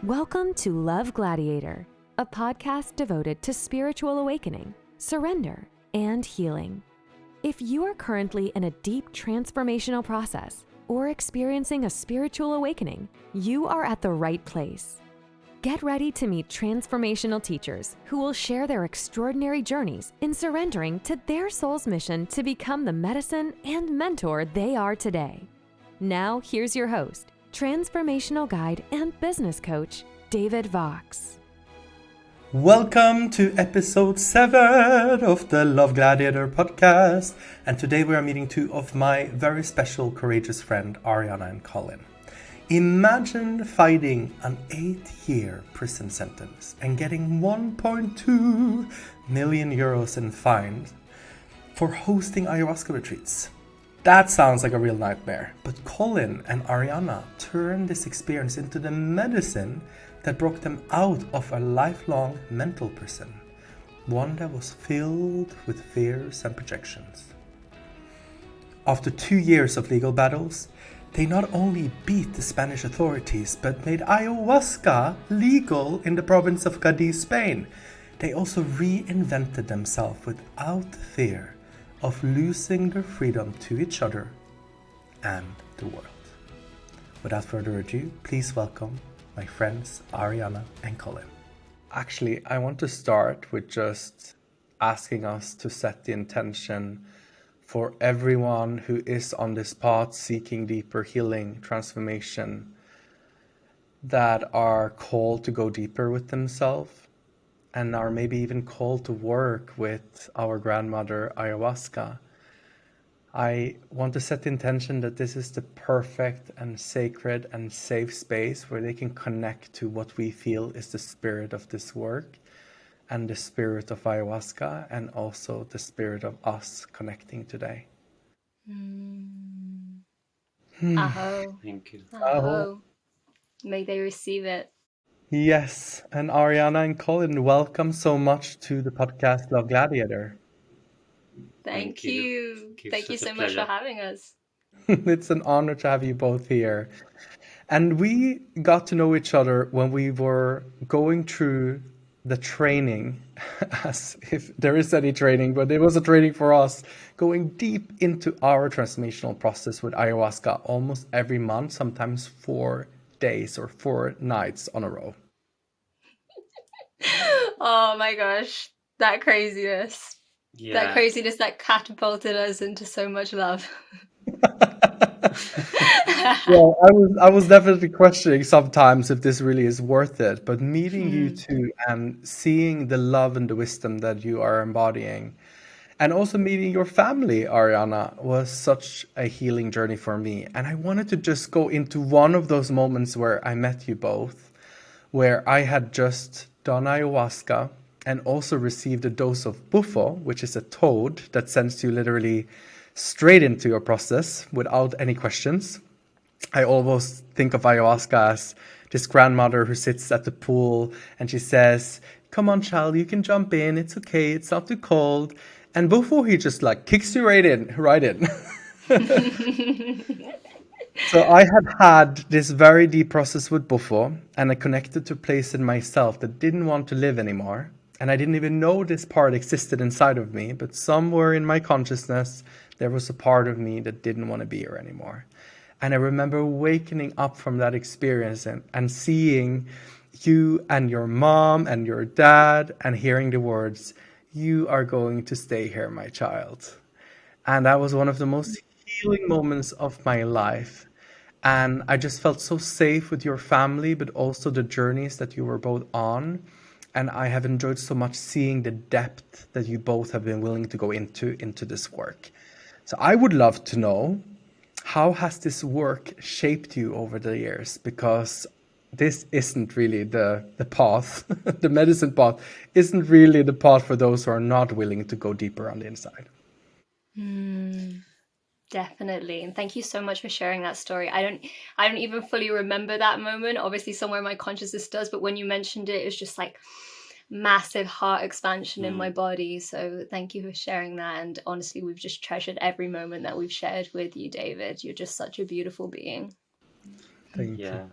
Welcome to Love Gladiator, a podcast devoted to spiritual awakening, surrender, and healing. If you are currently in a deep transformational process or experiencing a spiritual awakening, you are at the right place. Get ready to meet transformational teachers who will share their extraordinary journeys in surrendering to their soul's mission to become the medicine and mentor they are today. Now, here's your host, transformational guide and business coach, David Vox. Welcome to episode 7 of the Love Gladiator podcast. And today we are meeting two of my very special, courageous friend, Ariana and Colin. Imagine fighting an 8-year prison sentence and getting 1.2 million euros in fines for hosting ayahuasca retreats. That sounds like a real nightmare. But Colin and Ariana turned this experience into the medicine that broke them out of a lifelong mental prison, one that was filled with fears and projections. After 2 years of legal battles, they not only beat the Spanish authorities, but made ayahuasca legal in the province of Cadiz, Spain. They also reinvented themselves without the fear of losing their freedom to each other and the world. Without further ado, please welcome my friends Ariana and Colin. Actually, I want to start with just asking us to set the intention for everyone who is on this path seeking deeper healing, transformation, that are called to go deeper with themselves and are maybe even called to work with our grandmother ayahuasca. I want to set the intention that this is the perfect and sacred and safe space where they can connect to what we feel is the spirit of this work and the spirit of ayahuasca, and also the spirit of us connecting today. Aho. Thank you. Aho. May they receive it. Yes, and Ariana and Colin, welcome so much to the podcast Love Gladiator. Thank you. Thank you Such a so much for pleasure. having us. It's an honor to have you both here. And we got to know each other when we were going through the training, as if there is any training, but it was a training for us, going deep into our transformational process with ayahuasca almost every month, sometimes 4 days or 4 nights on a row. Oh my gosh. That craziness. Yeah. That craziness that catapulted us into so much love. Well, I was definitely questioning sometimes if this really is worth it, but meeting you two and seeing the love and the wisdom that you are embodying, and also meeting your family, Ariana, was such a healing journey for me. And I wanted to just go into one of those moments where I met you both, where I had just done ayahuasca and also received a dose of bufo, which is a toad that sends you literally straight into your process without any questions. I almost think of ayahuasca as this grandmother who sits at the pool and she says, "Come on, child, you can jump in. It's okay. It's not too cold." And before he just like kicks you right in. So I had this very deep process with bufo, and I connected to a place in myself that didn't want to live anymore. And I didn't even know this part existed inside of me, but somewhere in my consciousness, there was a part of me that didn't want to be here anymore. And I remember waking up from that experience and seeing you and your mom and your dad and hearing the words, "You are going to stay here, my child." And that was one of the most healing moments of my life. And I just felt so safe with your family, but also the journeys that you were both on. And I have enjoyed so much seeing the depth that you both have been willing to go into this work. So I would love to know, how has this work shaped you over the years? Because this isn't really the path, the medicine path isn't really the path for those who are not willing to go deeper on the inside. Definitely. And thank you so much for sharing that story. I don't even fully remember that moment. Obviously somewhere in my consciousness does, but when you mentioned it, it was just like massive heart expansion in my body. So thank you for sharing that. And honestly, we've just treasured every moment that we've shared with you, David. You're just such a beautiful being. Thank Yeah.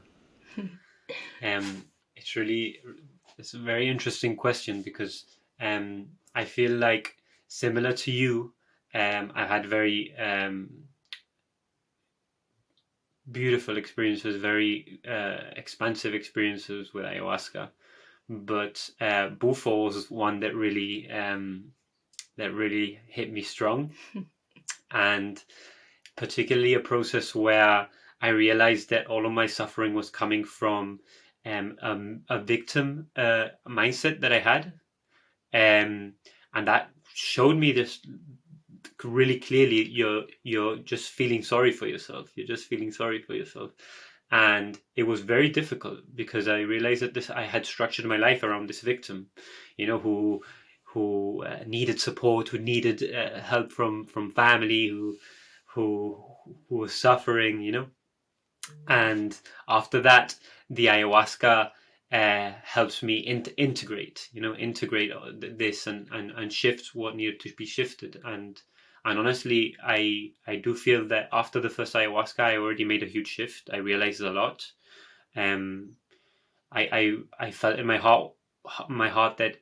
you. it's a very interesting question because I feel like similar to you, I had very beautiful experiences, very expansive experiences with ayahuasca. But bufo was one that really hit me strong, and particularly a process where I realized that all of my suffering was coming from a victim mindset that I had, and that showed me this really clearly. You're just feeling sorry for yourself. You're just feeling sorry for yourself. And it was very difficult because I realized that I had structured my life around this victim, who needed support, who needed help from family, who was suffering, And after that, the ayahuasca helps me integrate this and shift what needed to be shifted. And honestly, I do feel that after the first ayahuasca, I already made a huge shift. I realized a lot. Um, I felt in my heart that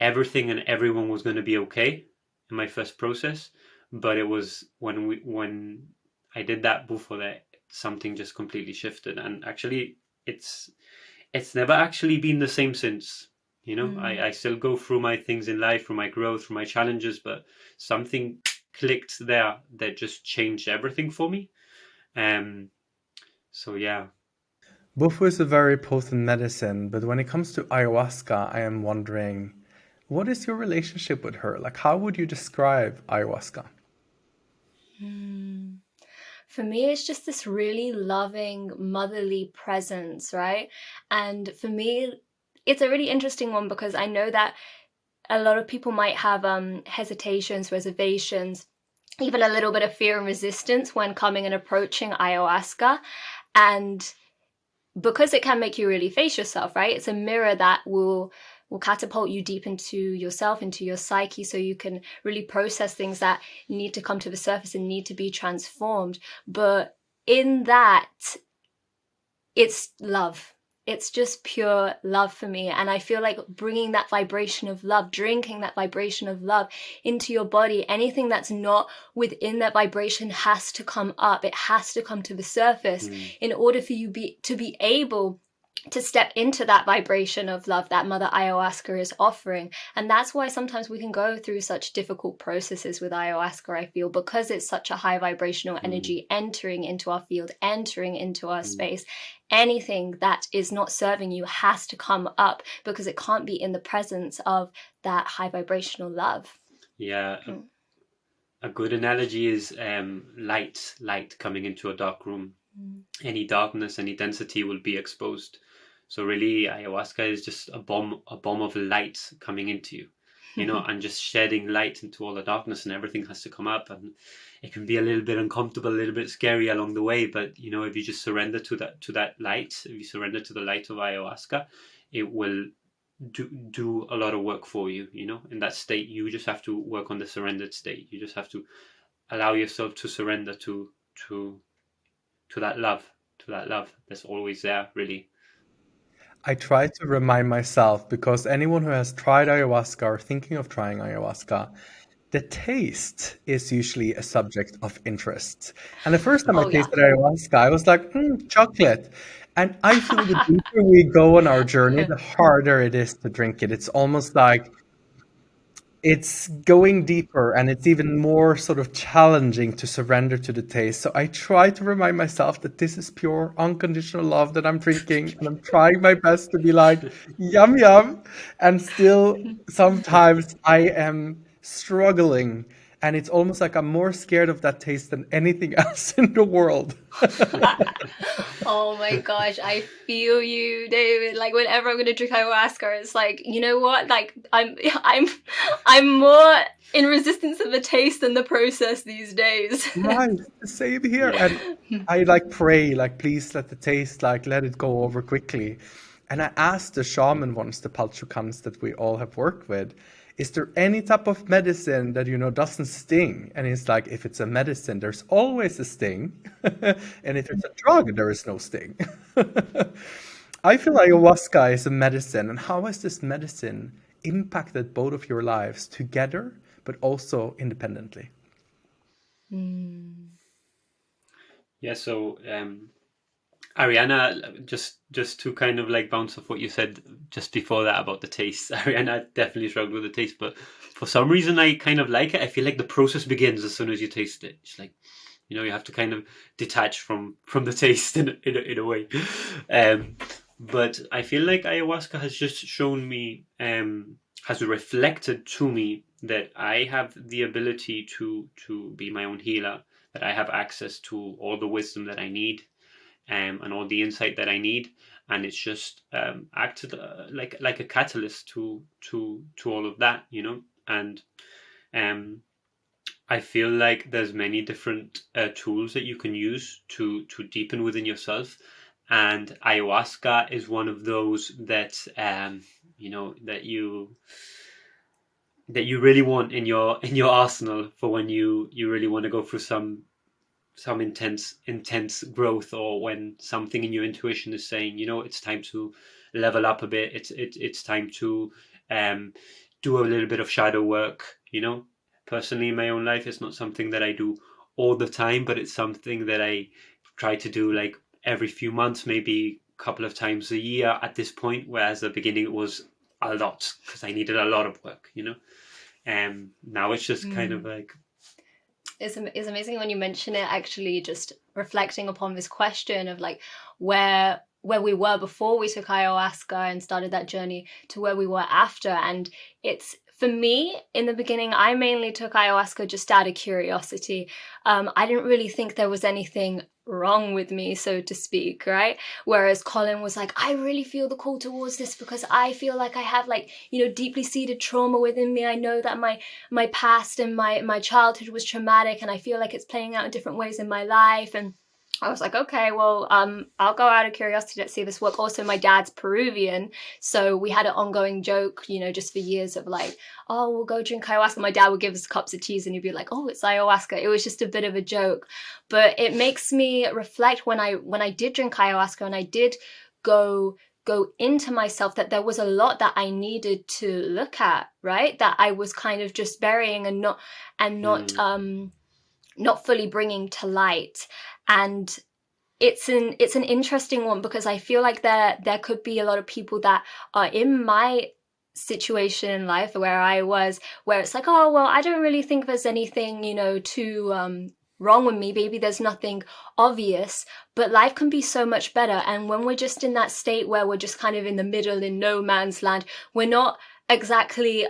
everything and everyone was going to be okay in my first process. But it was when I did that before that something just completely shifted. And actually, it's never actually been the same since. I still go through my things in life, through my growth, through my challenges, but something clicked there that just changed everything for me. So yeah. Bufo is a very potent medicine, but when it comes to ayahuasca, I am wondering, what is your relationship with her? Like, how would you describe ayahuasca? For me, it's just this really loving, motherly presence, right? And for me, it's a really interesting one because I know that a lot of people might have hesitations, reservations, even a little bit of fear and resistance when coming and approaching ayahuasca. And because it can make you really face yourself, right? It's a mirror that will catapult you deep into yourself, into your psyche, so you can really process things that need to come to the surface and need to be transformed. But in that, it's love. It's just pure love for me. And I feel like bringing that vibration of love, drinking that vibration of love into your body, anything that's not within that vibration has to come up. It has to come to the surface in order for you to be able to step into that vibration of love that Mother Ayahuasca is offering. And that's why sometimes we can go through such difficult processes with ayahuasca, I feel, because it's such a high vibrational energy entering into our field, entering into our space. Anything that is not serving you has to come up because it can't be in the presence of that high vibrational love. Yeah. A good analogy is light coming into a dark room. Any darkness, any density will be exposed. So really, ayahuasca is just a bomb of light coming into you, and just shedding light into all the darkness, and everything has to come up. And it can be a little bit uncomfortable, a little bit scary along the way. But if you just surrender to that light, if you surrender to the light of ayahuasca, it will do a lot of work for you. In that state, you just have to work on the surrendered state. You just have to allow yourself to surrender to that love that's always there, really. I try to remind myself, because anyone who has tried ayahuasca or thinking of trying ayahuasca, the taste is usually a subject of interest. And the first time I tasted ayahuasca, I was like, chocolate. And I feel the deeper we go on our journey, the harder it is to drink it. It's almost like it's going deeper, and it's even more sort of challenging to surrender to the taste. So I try to remind myself that this is pure unconditional love that I'm drinking, and I'm trying my best to be like, yum, yum. And still, sometimes I am struggling, and it's almost like I'm more scared of that taste than anything else in the world. Oh my gosh, I feel you, David. Like whenever I'm gonna drink ayahuasca, it's like, you know what? Like I'm more in resistance of the taste than the process these days. Right, same here. And I pray, please let the taste, let it go over quickly. And I asked the shaman once, the Palchukans that we all have worked with, is there any type of medicine that doesn't sting? And he's like, if it's a medicine, there's always a sting. And if it's a drug, there is no sting. I feel ayahuasca is a medicine, and how has this medicine impacted both of your lives together, but also independently? Yeah, so Ariana, just to kind of like bounce off what you said just before that about the taste. Ariana definitely struggled with the taste, but for some reason I kind of like it. I feel like the process begins as soon as you taste it. It's like, you know, you have to kind of detach from the taste in a way. But I feel like ayahuasca has just shown me, has reflected to me that I have the ability to be my own healer, that I have access to all the wisdom that I need, and all the insight that I need, and it's just acted like a catalyst to all of that, you know. And I feel like there's many different tools that you can use to deepen within yourself, and ayahuasca is one of those that you know, that you really want in your arsenal for when you really want to go through some intense growth, or when something in your intuition is saying, you know, it's time to level up a bit. It's time to do a little bit of shadow work, you know. Personally, in my own life, it's not something that I do all the time, but it's something that I try to do like every few months, maybe a couple of times a year at this point, whereas at the beginning it was a lot because I needed a lot of work, you know. And now it's just kind of like, It's amazing when you mention it, actually, just reflecting upon this question of like where we were before we took ayahuasca and started that journey to where we were after. And it's, for me, in the beginning, I mainly took ayahuasca just out of curiosity. I didn't really think there was anything wrong with me, so to speak, right? Whereas Colin was like, I really feel the call towards this because I feel like I have, like, you know, deeply seated trauma within me. I know that my past and my childhood was traumatic, and I feel like it's playing out in different ways in my life. And I was like, okay, well, I'll go out of curiosity to see this work. Also, my dad's Peruvian, so we had an ongoing joke, you know, just for years of like, oh, we'll go drink ayahuasca. My dad would give us cups of teas and he'd be like, oh, it's ayahuasca. It was just a bit of a joke, but it makes me reflect when I did drink ayahuasca and I did go into myself, that there was a lot that I needed to look at, right? That I was kind of just burying and not fully bringing to light. And it's an interesting one because I feel like there could be a lot of people that are in my situation in life where I was, where it's like, oh, well, I don't really think there's anything, you know, too wrong with me. Maybe there's nothing obvious, but life can be so much better. And when we're just in that state where we're just kind of in the middle, in no man's land, we're not exactly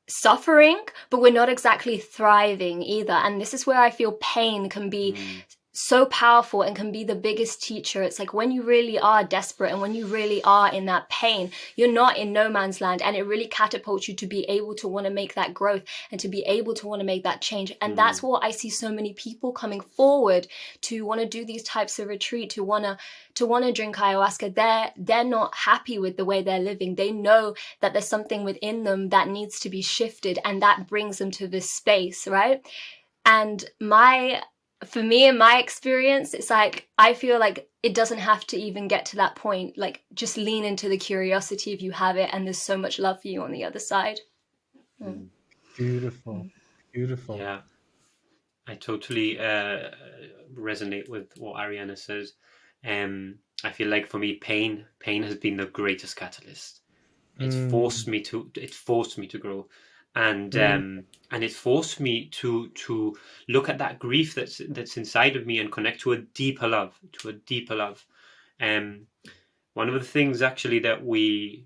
suffering, but we're not exactly thriving either. And this is where I feel pain can be so powerful and can be the biggest teacher. It's like when you really are desperate and when you really are in that pain, you're not in no man's land, and it really catapults you to be able to want to make that growth and to be able to want to make that change. And that's what I see so many people coming forward to want to do these types of retreat, to want to drink ayahuasca. They're not happy with the way they're living. They know that there's something within them that needs to be shifted, and that brings them to this space, right? And for me, in my experience, it's like, I feel like it doesn't have to even get to that point. Like, just lean into the curiosity if you have it, and there's so much love for you on the other side. Beautiful. Beautiful. yeah, I totally resonate with what Ariana says. I feel like for me, pain has been the greatest catalyst. It's forced me to grow, and it's forced me to look at that grief that's inside of me and connect to a deeper love. One of the things actually that we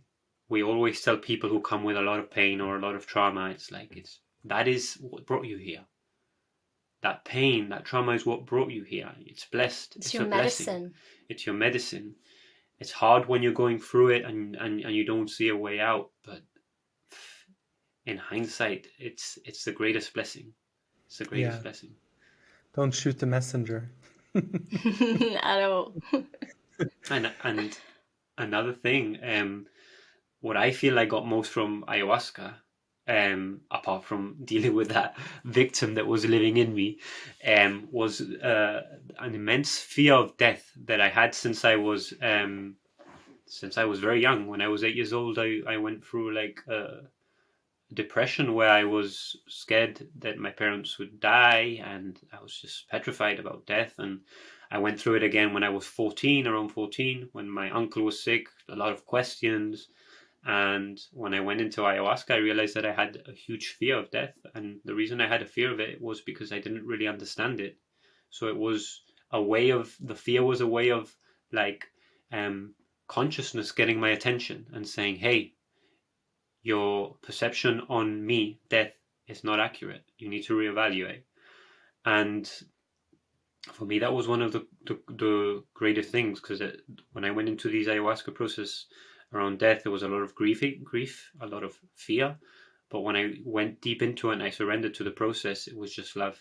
always tell people who come with a lot of pain or a lot of trauma, it's like, that is what brought you here. That pain, that trauma is what brought you here. It's blessed. It's your medicine. It's your medicine. It's hard when you're going through it and you don't see a way out, but in hindsight, it's the greatest blessing. It's the greatest blessing. Don't shoot the messenger. At all. And another thing, what I feel I got most from ayahuasca, apart from dealing with that victim that was living in me, was an immense fear of death that I had since I was since I was very young. When I was 8 years old, I went through like depression where I was scared that my parents would die, and I was just petrified about death. And I went through it again when I was 14, around 14, when my uncle was sick, a lot of questions. And when I went into ayahuasca, I realized that I had a huge fear of death. And the reason I had a fear of it was because I didn't really understand it. So it was the fear was a way of like consciousness getting my attention and saying, hey, your perception on me, death, is not accurate. You need to reevaluate. And for me, that was one of the greatest things, because when I went into these ayahuasca process around death, there was a lot of grief, a lot of fear. But when I went deep into it and I surrendered to the process, it was just love.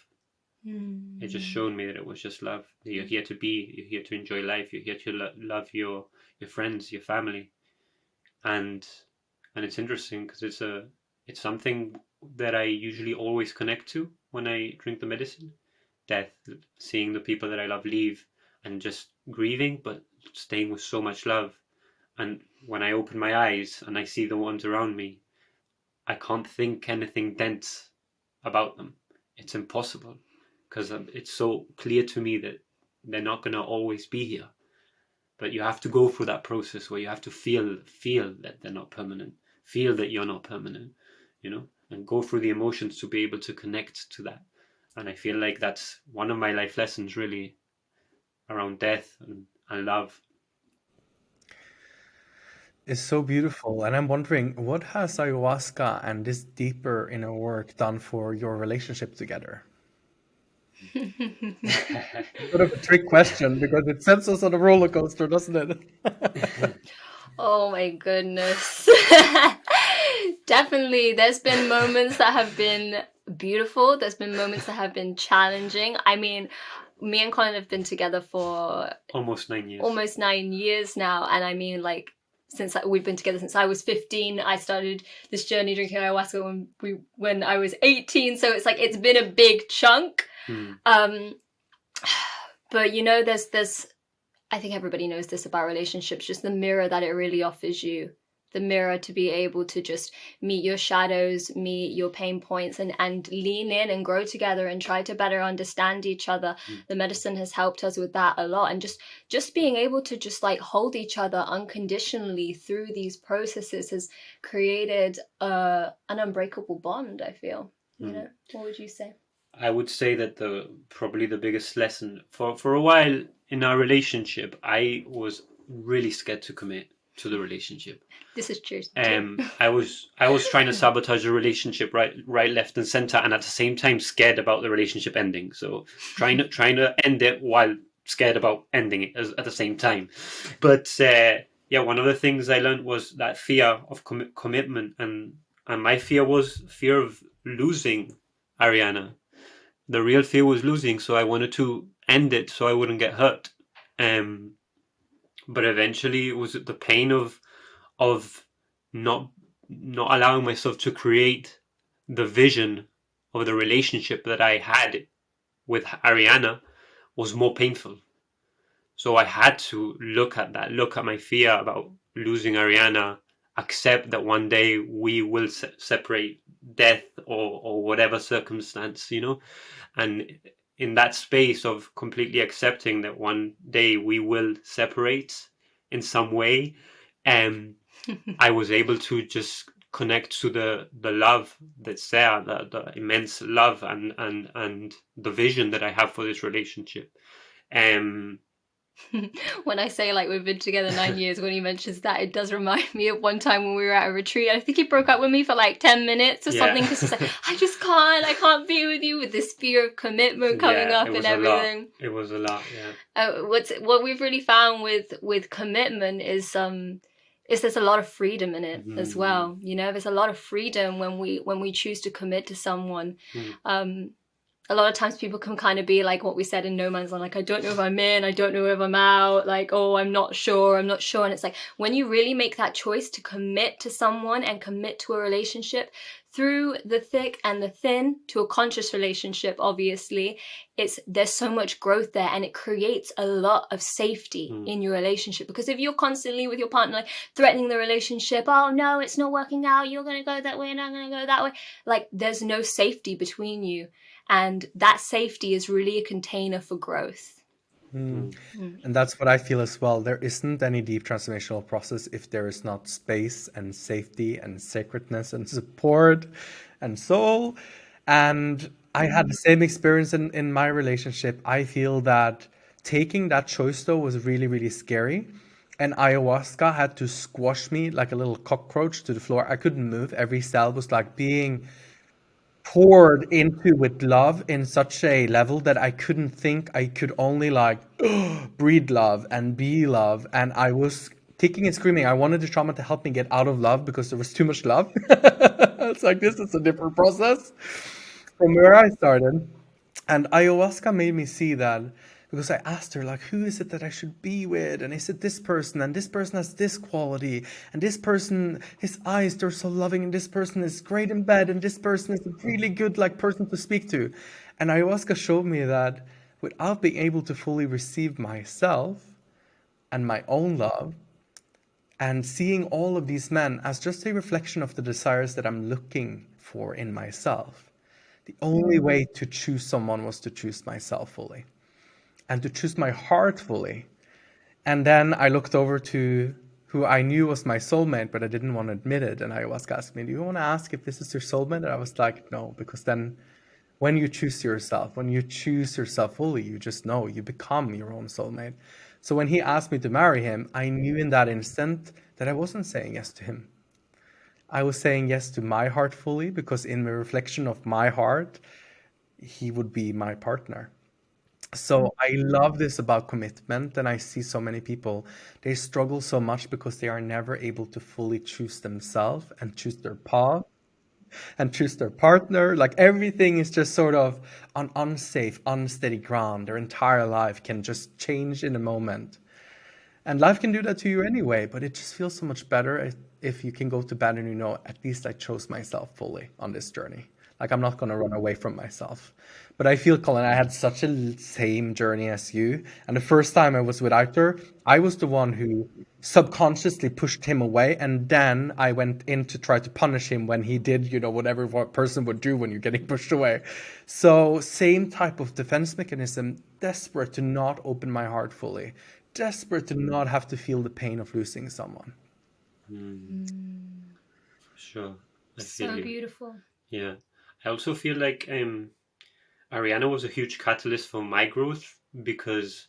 It just showed me that it was just love. That you're here you're here to enjoy life. You're here to love your friends, your family. And it's interesting because it's something that I usually always connect to when I drink the medicine. Death, seeing the people that I love leave and just grieving, but staying with so much love. And when I open my eyes and I see the ones around me, I can't think anything dense about them. It's impossible, because it's so clear to me that they're not going to always be here. But you have to go through that process where you have to feel that they're not permanent, feel that you're not permanent, and go through the emotions to be able to connect to that. And I feel like that's one of my life lessons, really, around death and love. It's so beautiful. And I'm wondering, what has ayahuasca and this deeper inner work done for your relationship together? Sort of a trick question, because it sends us on a roller coaster, doesn't it? Oh my goodness. Definitely, there's been moments that have been beautiful. There's been moments that have been challenging. I mean, me and Colin have been together for almost 9 years. Almost 9 years now. And I mean, like, we've been together since I was 15. I started this journey drinking ayahuasca when I was 18. So it's like, it's been a big chunk. But there's I think everybody knows this about relationships, just the mirror that it really offers you. The mirror to be able to just meet your shadows, meet your pain points, and lean in and grow together and try to better understand each other. The medicine has helped us with that a lot. And just being able to just like hold each other unconditionally through these processes has created an unbreakable bond, I feel. What would you say? I would say that probably the biggest lesson for a while in our relationship, I was really scared to commit to the relationship. This is true. I was trying to sabotage the relationship right, left, and center, and at the same time scared about the relationship ending. So trying to end it while scared about ending it at the same time. But one of the things I learned was that fear of commitment, and my fear was fear of losing Ariana. The real fear was losing, so I wanted to end it so I wouldn't get hurt. But eventually it was the pain of not allowing myself to create the vision of the relationship that I had with Ariana was more painful. So I had to look at my fear about losing Ariana, accept that one day we will separate, death or whatever circumstance, and in that space of completely accepting that one day we will separate in some way, I was able to just connect to the love that's there, the immense love and the vision that I have for this relationship. When I say like we've been together 9 years, when he mentions that, it does remind me of one time when we were at a retreat. I think he broke up with me for like 10 minutes or something, because he's like, I can't be with you, with this fear of commitment coming up and everything. It was a lot, yeah. What we've really found with commitment is there's a lot of freedom in it as well. There's a lot of freedom when we choose to commit to someone. A lot of times people can kind of be like what we said in No Man's Land, like, I don't know if I'm in, I don't know if I'm out, like, oh, I'm not sure. And it's like when you really make that choice to commit to someone and commit to a relationship through the thick and the thin to a conscious relationship, obviously, there's so much growth there, and it creates a lot of safety in your relationship. Because if you're constantly with your partner, like threatening the relationship, oh no, it's not working out, you're going to go that way and I'm going to go that way, like there's no safety between you. And that safety is really a container for growth. And that's what I feel as well. There isn't any deep transformational process if there is not space and safety and sacredness and support and soul. And I had the same experience in my relationship. I feel that taking that choice though was really, really scary. And ayahuasca had to squash me like a little cockroach to the floor. I couldn't move. Every cell was like being poured into with love in such a level that I couldn't think. I could only like breathe love and be love. And I was kicking and screaming. I wanted the trauma to help me get out of love because there was too much love. It's like, this is a different process from where I started. And ayahuasca made me see that, because I asked her, like, who is it that I should be with? And I said, this person, and this person has this quality, and this person, his eyes, they're so loving, and this person is great in bed, and this person is a really good, like, person to speak to. And ayahuasca showed me that without being able to fully receive myself and my own love, and seeing all of these men as just a reflection of the desires that I'm looking for in myself, the only way to choose someone was to choose myself fully and to choose my heart fully. And then I looked over to who I knew was my soulmate, but I didn't want to admit it. And ayahuasca asked me, do you want to ask if this is your soulmate? And I was like, no, because then when you choose yourself fully, you just know, you become your own soulmate. So when he asked me to marry him, I knew in that instant that I wasn't saying yes to him. I was saying yes to my heart fully, because in the reflection of my heart, he would be my partner. So I love this about commitment, and I see so many people, they struggle so much because they are never able to fully choose themselves and choose their path and choose their partner. Like everything is just sort of on unsafe, unsteady ground. Their entire life can just change in a moment. And life can do that to you anyway, but it just feels so much better if you can go to bed and you know, at least I chose myself fully on this journey. Like I'm not going to run away from myself. But I feel, Colin, I had such a same journey as you. And the first time I was with Arthur, I was the one who subconsciously pushed him away. And then I went in to try to punish him when he did, you know, whatever what person would do when you're getting pushed away. So same type of defense mechanism, desperate to not open my heart fully, desperate to not have to feel the pain of losing someone. Sure. I So feel you. beautiful. Yeah. I also feel like Ariana was a huge catalyst for my growth, because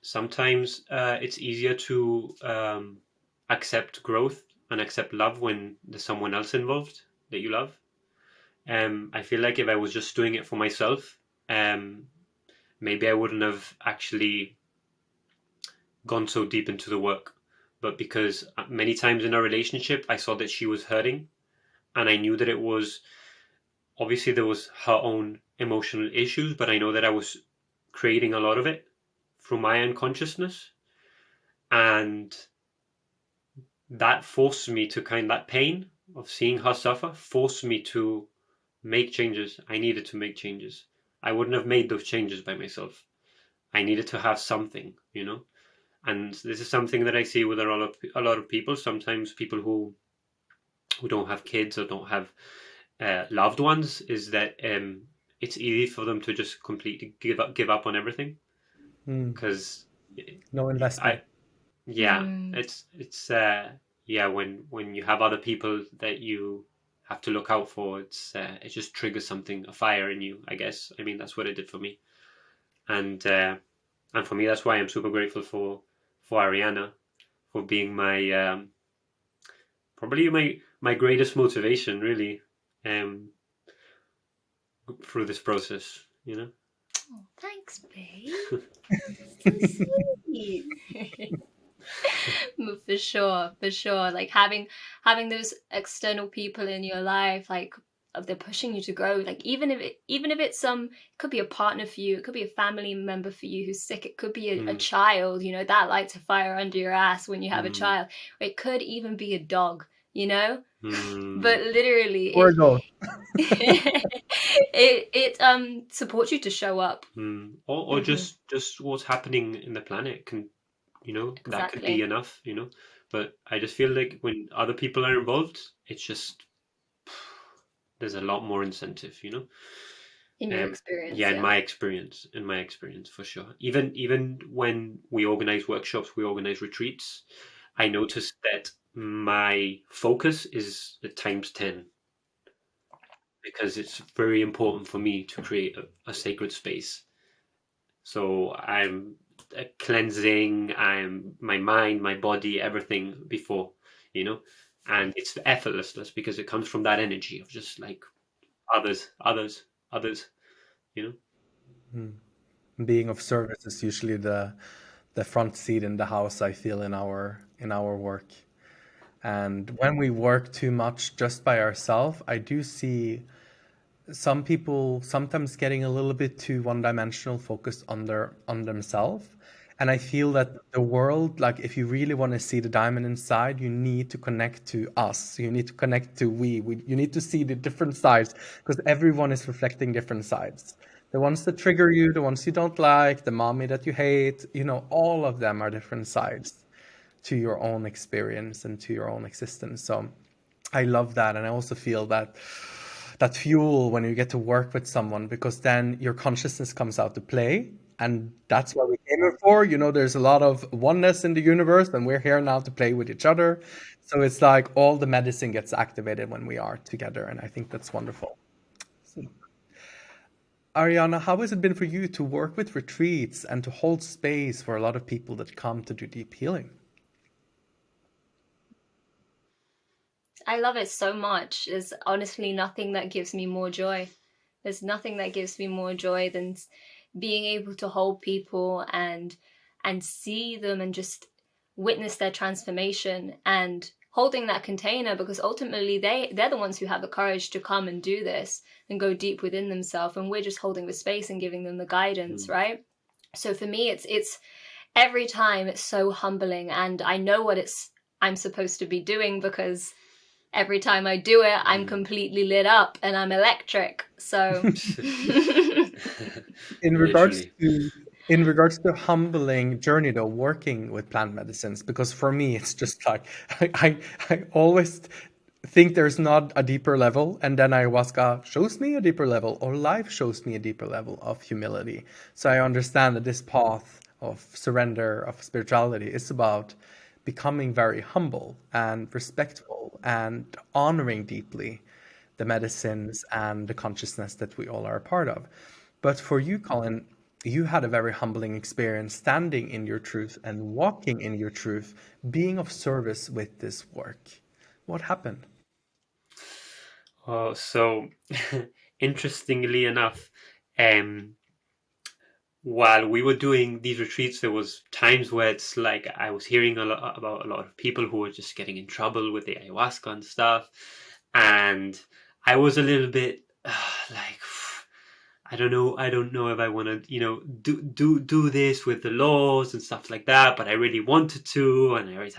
sometimes it's easier to accept growth and accept love when there's someone else involved that you love. I feel like if I was just doing it for myself, maybe I wouldn't have actually gone so deep into the work. But because many times in our relationship, I saw that she was hurting, and I knew that it was, obviously there was her own emotional issues, but I know that I was creating a lot of it through my unconsciousness. And that forced me to that pain of seeing her suffer forced me to make changes. I needed to make changes. I wouldn't have made those changes by myself. I needed to have something, you know? And this is something that I see with a lot of people. Sometimes people who don't have kids or don't have loved ones, is that it's easy for them to just completely give up on everything, because No investment. it's when you have other people that you have to look out for, it just triggers something, a fire in you, I guess. I mean, that's what it did for me. And for me, that's why I'm super grateful for Ariana, for being my probably my greatest motivation, really, through this process, you know. Oh, thanks, babe. So sweet. For sure. Like having those external people in your life, like they're pushing you to grow. Like even if it's it could be a partner for you, it could be a family member for you who's sick, it could be a child, that lights a fire under your ass when you have a child. It could even be a dog, But literally, Or go. it supports you to show up. Or just what's happening in the planet can, that could be Exactly. enough, But I just feel like when other people are involved, it's just there's a lot more incentive, In your experience, in my experience, for sure. Even when we organize workshops, we organize retreats, I noticed that my focus is at times 10, because it's very important for me to create a sacred space. So I'm cleansing, I'm my mind, my body, everything before, and it's effortless because it comes from that energy of just like others, you know. Being of service is usually the front seat in the house, I feel, in our work. And when we work too much just by ourselves, I do see some people sometimes getting a little bit too one-dimensional, focused on themselves. And I feel that the world, like if you really want to see the diamond inside, you need to connect to us. You need to connect to you need to see the different sides, because everyone is reflecting different sides. The ones that trigger you, the ones you don't like, the mommy that you hate, all of them are different sides to your own experience and to your own existence. So I love that. And I also feel that fuel when you get to work with someone, because then your consciousness comes out to play. And that's what we came here for. There's a lot of oneness in the universe, and we're here now to play with each other. So it's like all the medicine gets activated when we are together. And I think that's wonderful. So, Ariana, how has it been for you to work with retreats and to hold space for a lot of people that come to do deep healing? I love it so much. There's honestly nothing that gives me more joy. There's nothing that gives me more joy than being able to hold people and see them and just witness their transformation and holding that container, because ultimately they're the ones who have the courage to come and do this and go deep within themselves, and we're just holding the space and giving them the guidance, right? So for me, it's every time it's so humbling, and I know what I'm supposed to be doing, because every time I do it, I'm completely lit up and I'm electric. So in regards Literally. to in regards to humbling journey, though, working with plant medicines, because for me it's just like I always think there's not a deeper level, and then ayahuasca shows me a deeper level, or life shows me a deeper level of humility. So I understand that this path of surrender, of spirituality, is about becoming very humble and respectful and honoring deeply the medicines and the consciousness that we all are a part of. But for you, Colin, you had a very humbling experience standing in your truth and walking in your truth, being of service with this work. What happened? Oh, so interestingly enough, um, while we were doing these retreats, there was times where it's like I was hearing about a lot of people who were just getting in trouble with the ayahuasca and stuff, and I was a little bit like, I don't know if I want to, do this with the laws and stuff like that, but I really wanted to, and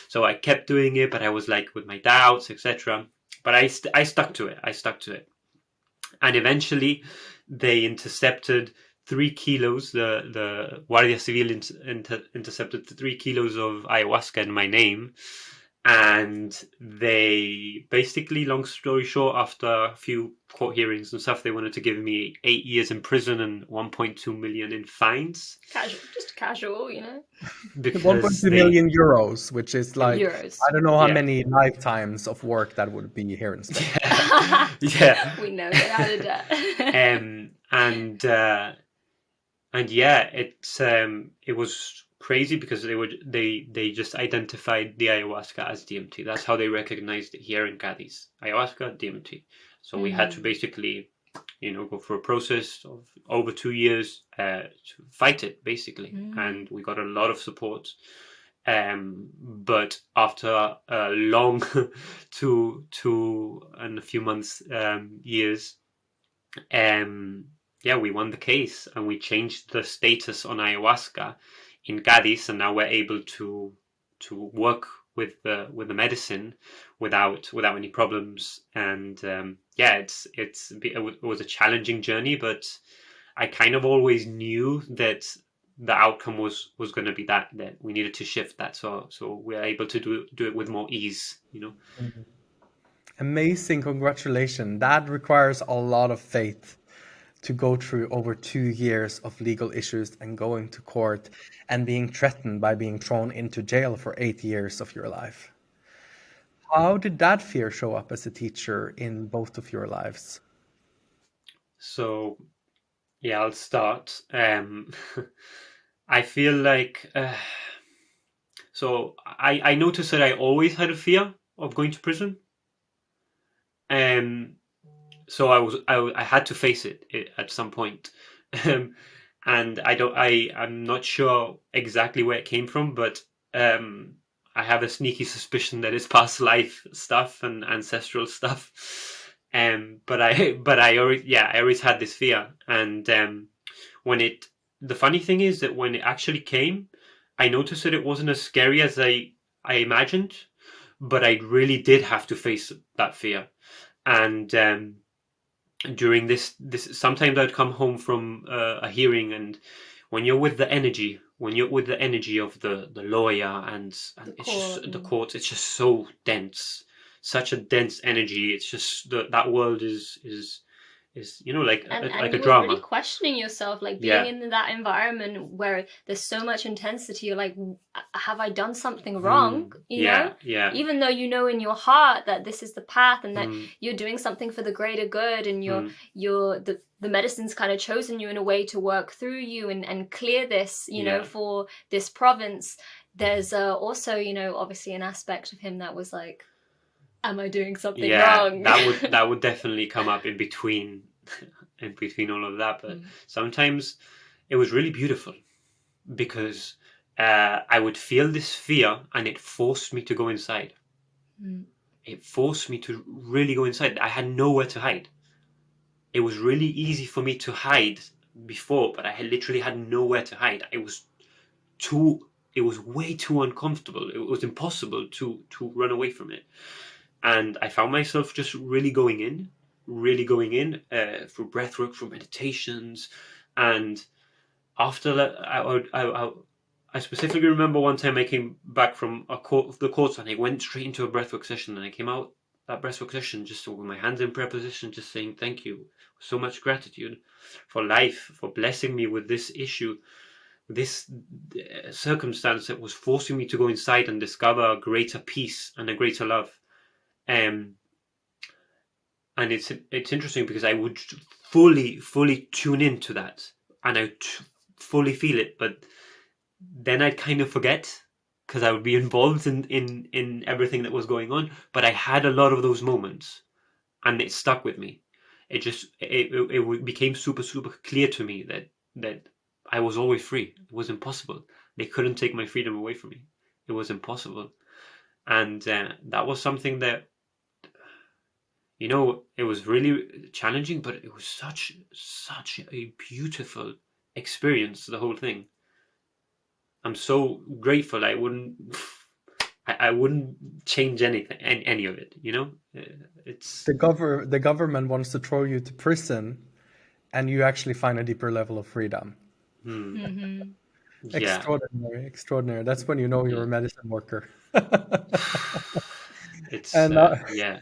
so I kept doing it, but I was like with my doubts, etc. But I stuck to it. And eventually they intercepted 3 kilos. The Guardia Civil intercepted 3 kilos of ayahuasca in my name, and they basically, long story short, after a few court hearings and stuff, they wanted to give me 8 years in prison and 1.2 million in fines. just casual, Because 1.2 million euros, which is like, euros. I don't know how Yeah. many lifetimes of work that would be here in Spain. Yeah. We know get out of debt. And yeah, it was crazy because they just identified the ayahuasca as DMT. That's how they recognized it here in Cadiz. Ayahuasca, DMT. So we had to basically, go through a process of over 2 years to fight it, basically. And we got a lot of support. But after a long 2 and a few months, years, yeah, we won the case and we changed the status on ayahuasca in Cadiz, and now we're able to work the medicine without any problems. And it was a challenging journey, but I kind of always knew that the outcome was going to be that we needed to shift that, so we're able to do it with more ease, you know. Amazing, congratulations. That requires a lot of faith to go through over 2 years of legal issues and going to court and being threatened by being thrown into jail for 8 years of your life. How did that fear show up as a teacher in both of your lives? So yeah, I'll start. I feel like so I noticed that I always had a fear of going to prison. So I had to face it at some point. And I'm not sure exactly where it came from, but I have a sneaky suspicion that it's past life stuff and ancestral stuff. But I always had this fear. And the funny thing is that when it actually came, I noticed that it wasn't as scary as I imagined, but I really did have to face that fear. And during this sometimes I'd come home from a hearing, and when you're with the energy of the lawyer and it's just the court, it's just so dense, such a dense energy. It's just that world is like and a you were drama. really questioning yourself, like being in that environment where there's so much intensity. You're like, have I done something wrong? You know, even though you know in your heart that this is the path and that you're doing something for the greater good, and the medicine's kind of chosen you in a way to work through you and clear this, you know, for this province. There's also, you know, obviously an aspect of him that was like, am I doing something wrong? that would definitely come up in between all of that. But sometimes it was really beautiful, because I would feel this fear and it forced me to go inside. It forced me to really go inside. I had nowhere to hide. It was really easy for me to hide before, but I literally had nowhere to hide. It was way too uncomfortable. It was impossible to run away from it. And I found myself just really going in through breathwork, through meditations. And after that, I specifically remember one time I came back from the court, and I went straight into a breathwork session, and I came out that breathwork session just with my hands in prayer position, just saying thank you, so much gratitude for life, for blessing me with this issue, this circumstance that was forcing me to go inside and discover a greater peace and a greater love. And it's interesting because I would fully tune into that, and I would fully feel it, but then I'd kind of forget because I would be involved in everything that was going on. But I had a lot of those moments, and it stuck with me. It became super clear to me that I was always free. It was impossible. They couldn't take my freedom away from me. It was impossible. And that was something that, you know, it was really challenging, but it was such a beautiful experience, the whole thing. I'm so grateful. I wouldn't change anything, any of it, you know. It's the government wants to throw you to prison, and you actually find a deeper level of freedom. Extraordinary. That's when you know you're a medicine worker. It's And yeah.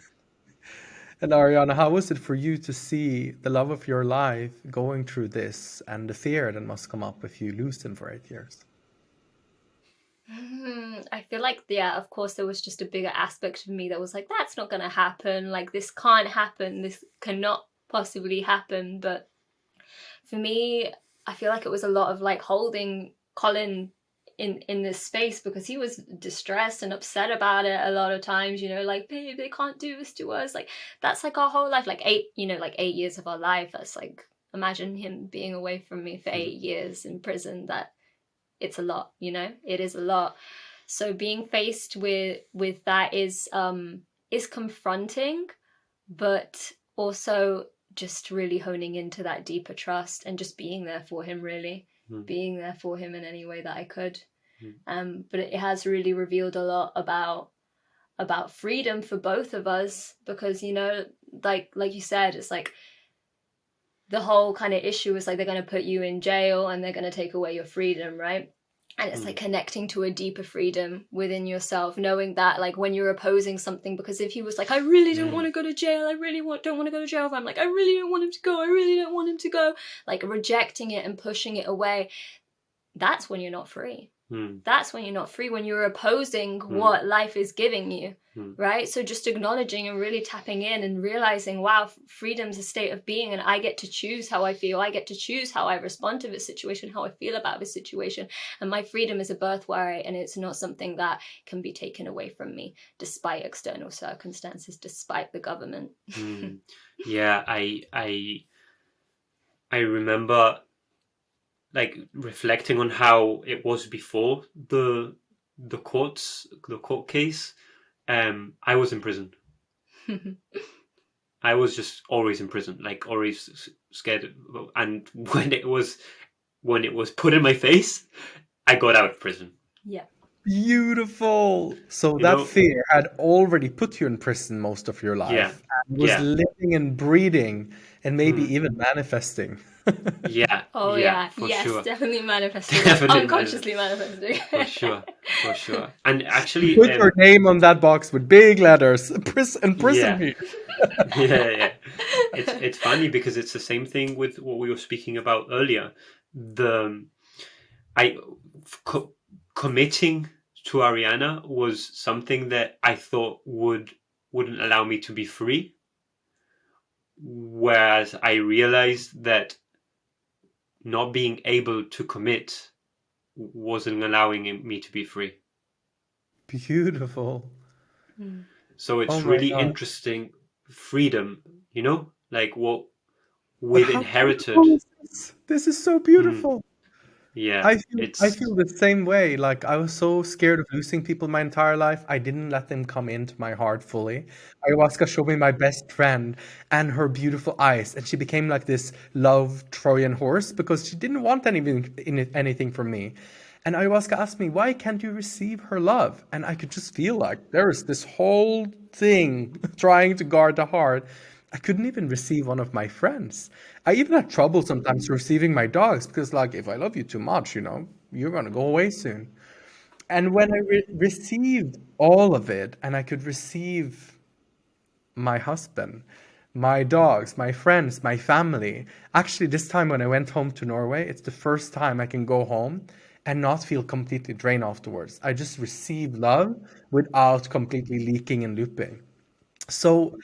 And Ariana, how was it for you to see the love of your life going through this, and the fear that must come up if you lose him for 8 years? I feel like, of course, there was just a bigger aspect of me that was like, that's not going to happen. Like, this can't happen. This cannot possibly happen. But for me, I feel like it was a lot of like holding Colin in this space, because he was distressed and upset about it a lot of times, you know, like, babe, they can't do this to us. Like, that's like our whole life, like 8 years of our life. That's like, imagine him being away from me for 8 years in prison. That it's a lot, you know, it is a lot. So being faced with that is confronting, but also just really honing into that deeper trust and just being there for him, really. Being there for him in any way that I could. But it has really revealed a lot about freedom for both of us, because, you know, like you said, it's like the whole kind of issue is like they're going to put you in jail and they're going to take away your freedom, right? And it's like connecting to a deeper freedom within yourself, knowing that, like, when you're opposing something, because if he was like, I really don't want to go to jail, I really don't want to go to jail, if I'm like, I really don't want him to go, I really don't want him to go, like rejecting it and pushing it away, that's when you're not free. That's when you're not free, when you're opposing what life is giving you, right? So just acknowledging and really tapping in and realizing, wow, freedom's a state of being, and I get to choose how I feel. I get to choose how I respond to this situation, how I feel about this situation. And my freedom is a birthright, and it's not something that can be taken away from me despite external circumstances, despite the government. Yeah, I remember like reflecting on how it was before the court case. I was in prison. I was just always in prison, like always scared. And when it was put in my face, I got out of prison. Yeah. Beautiful. So that fear had already put you in prison most of your life, and was living and breathing and maybe even manifesting. Oh yeah, for yes, sure. Definitely manifesting. Unconsciously manifesting. For sure. And actually, put your name on that box with big letters. Prison me. Yeah. It's funny because it's the same thing with what we were speaking about earlier. Committing to Ariana was something that I thought wouldn't allow me to be free, whereas I realized that not being able to commit wasn't allowing me to be free. Beautiful. So it's really interesting, freedom, you know, like what we've inherited. This is so beautiful. Yeah, I feel the same way. Like, I was so scared of losing people my entire life. I didn't let them come into my heart fully. Ayahuasca showed me my best friend and her beautiful eyes, and she became like this love Trojan horse because she didn't want anything from me. And ayahuasca asked me, why can't you receive her love? And I could just feel like there is this whole thing trying to guard the heart. I couldn't even receive one of my friends. I even had trouble sometimes receiving my dogs because, like, if I love you too much, you know, you're going to go away soon. And when I received all of it, and I could receive my husband, my dogs, my friends, my family. Actually, this time when I went home to Norway, it's the first time I can go home and not feel completely drained afterwards. I just receive love without completely leaking and looping. So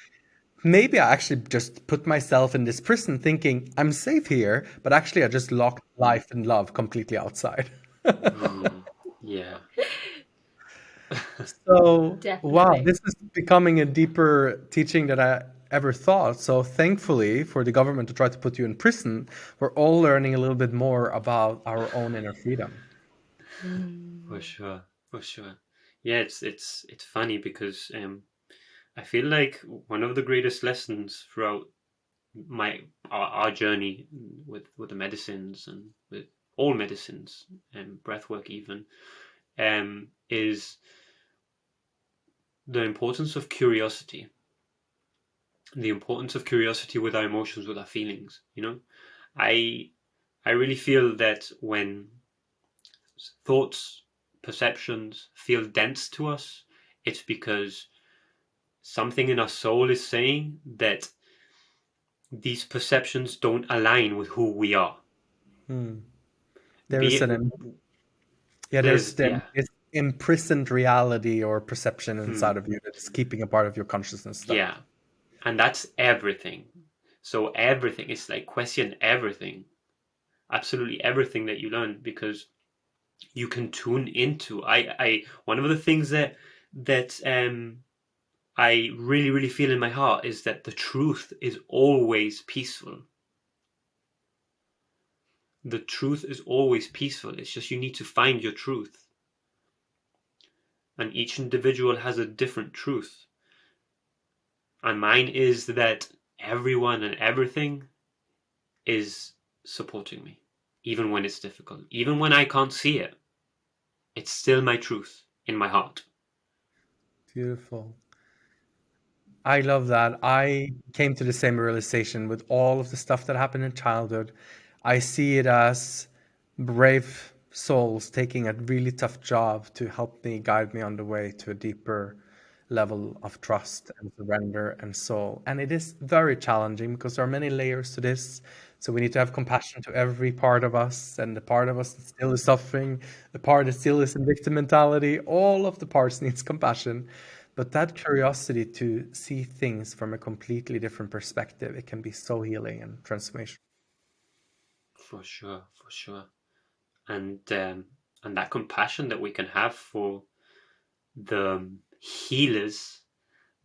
maybe I actually just put myself in this prison thinking I'm safe here, but actually I just locked life and love completely outside. Yeah. So, wow, Definitely. this is becoming a deeper teaching than I ever thought. So, thankfully, for the government to try to put you in prison, we're all learning a little bit more about our own inner freedom. For sure. Yeah, it's funny because I feel like one of the greatest lessons throughout our journey with the medicines and with all medicines and breathwork even is the importance of curiosity. The importance of curiosity with our emotions, with our feelings. You know, I really feel that when thoughts, perceptions feel dense to us, it's because something in our soul is saying that these perceptions don't align with who we are. There Be is it, there's yeah, this imprisoned reality or perception inside of you that's keeping a part of your consciousness stuck. yeah, and that's everything. So everything is like question everything, absolutely everything that you learn, because you can tune into. I one of the things that I really feel in my heart is that the truth is always peaceful. The truth is always peaceful. It's just you need to find your truth. And each individual has a different truth. And mine is that everyone and everything is supporting me, even when it's difficult, even when I can't see it. it's still my truth in my heart. Beautiful. I love that. I came to the same realization with all of the stuff that happened in childhood. I see it as brave souls taking a really tough job to help me guide me on the way to a deeper level of trust and surrender and soul. And it is very challenging because there are many layers to this. So we need to have compassion to every part of us, and the part of us that still is suffering, the part that still is in victim mentality, all of the parts needs compassion. But that curiosity to see things from a completely different perspective, it can be so healing and transformational. For sure, for sure. And that compassion that we can have for the healers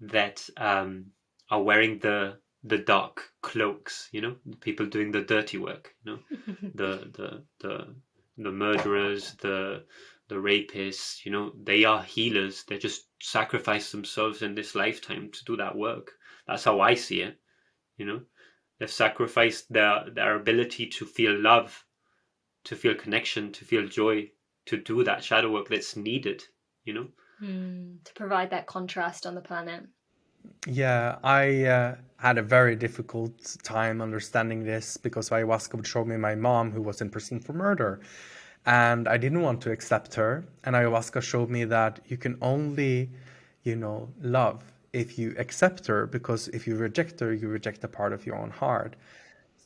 that are wearing the dark cloaks, the people doing the dirty work, the murderers, the rapists, they are healers. They just sacrifice themselves in this lifetime to do that work. That's how I see it. They've sacrificed their ability to feel love, to feel connection, to feel joy, to do that shadow work that's needed. To provide that contrast on the planet. Yeah, I had a very difficult time understanding this because ayahuasca would show me my mom who was in prison for murder. And I didn't want to accept her. And ayahuasca showed me that you can only, love if you accept her, because if you reject her, you reject a part of your own heart.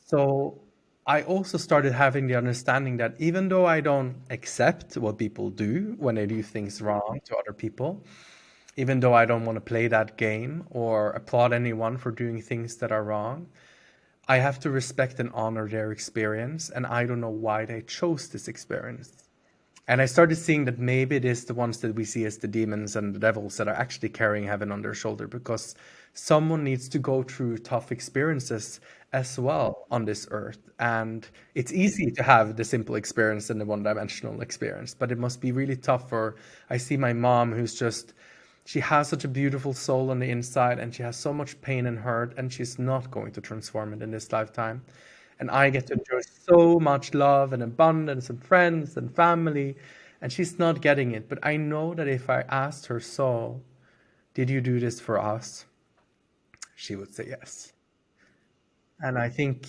So I also started having the understanding that even though I don't accept what people do when they do things wrong to other people, even though I don't want to play that game or applaud anyone for doing things that are wrong, I have to respect and honor their experience. And I don't know why they chose this experience. And I started seeing that maybe it is the ones that we see as the demons and the devils that are actually carrying heaven on their shoulder, because someone needs to go through tough experiences as well on this earth. And it's easy to have the simple experience and the one-dimensional experience, but it must be really tough for, I see my mom who's just, she has such a beautiful soul on the inside and she has so much pain and hurt, and she's not going to transform it in this lifetime. And I get to enjoy so much love and abundance and friends and family, and she's not getting it. But I know that if I asked her soul, did you do this for us? She would say yes. And I think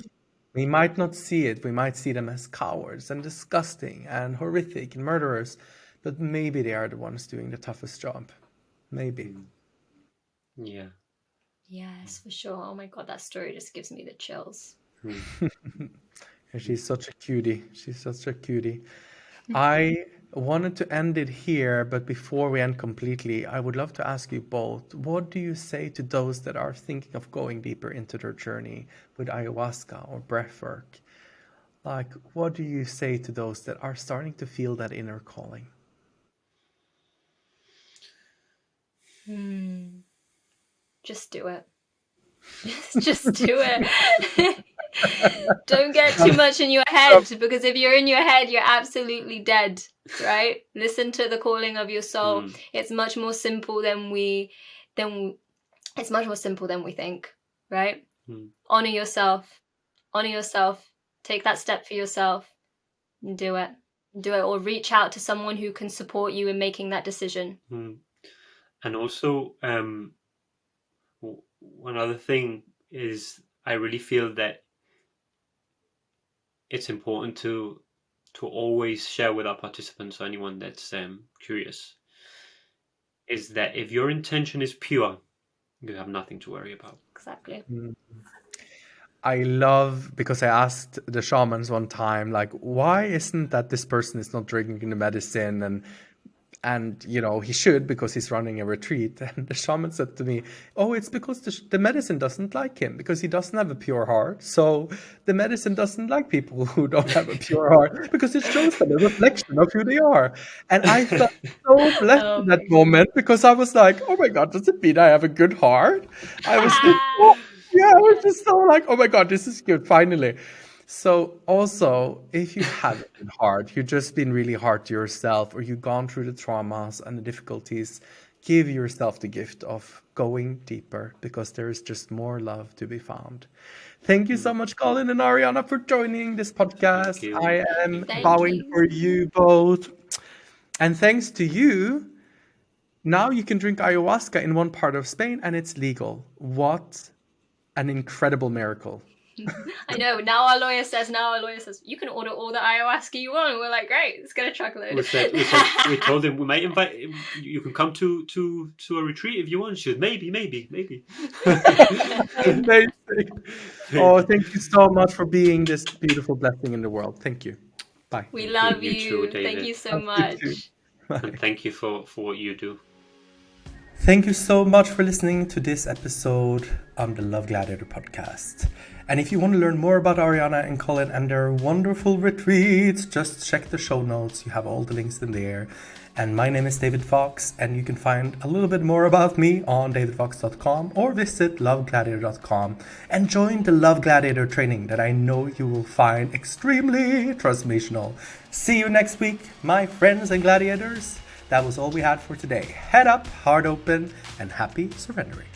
we might not see it. We might see them as cowards and disgusting and horrific and murderers, but maybe they are the ones doing the toughest job. Maybe. Yeah. Yes, for sure. Oh my God, that story just gives me the chills. And she's such a cutie. She's such a cutie. I wanted to end it here, but before we end completely, I would love to ask you both, what do you say to those that are thinking of going deeper into their journey with ayahuasca or breathwork? Like, what do you say to those that are starting to feel that inner calling? Just do it. Just do it. Don't get too much in your head, because if you're in your head, you're absolutely dead, right? Listen to the calling of your soul. It's much more simple than we think, right? Honor yourself. Take that step for yourself and do it, or reach out to someone who can support you in making that decision. And also, one other thing is, I really feel that it's important to always share with our participants, or anyone that's curious, is that if your intention is pure, you have nothing to worry about. Exactly. I love, because I asked the shamans one time, like, why isn't that this person is not drinking the medicine, and he should, because he's running a retreat. And the shaman said to me, oh, it's because the medicine doesn't like him, because he doesn't have a pure heart. So the medicine doesn't like people who don't have a pure heart, because it shows them a reflection of who they are. And I felt so blessed in that moment, because I was like, oh my God, does it mean I have a good heart? I was just, I was just so like, oh my God, this is good, finally. So also, if you haven't been hard, you've just been really hard to yourself, or you've gone through the traumas and the difficulties, give yourself the gift of going deeper, because there is just more love to be found. Thank you so much, Colin and Ariana, for joining this podcast. I am bowing for you both. And thanks to you, now you can drink ayahuasca in one part of Spain and it's legal. What an incredible miracle. I know. Now our lawyer says, you can order all the ayahuasca you want. We're like, great, let's get a truckload. We told him we might invite him. You can come to a retreat if you want. She said, maybe. Amazing. Oh, thank you so much for being this beautiful blessing in the world. Thank you. Bye. We love You you. too, David. Thank you so much. And thank you for what you do. Thank you so much for listening to this episode on the Love Gladiator podcast. And if you want to learn more about Ariana and Colin and their wonderful retreats, just check the show notes. You have all the links in there. And my name is David Fox, and you can find a little bit more about me on davidfox.com or visit lovegladiator.com and join the Love Gladiator training that I know you will find extremely transformational. See you next week, my friends and gladiators. That was all we had for today. Head up, heart open, and happy surrendering.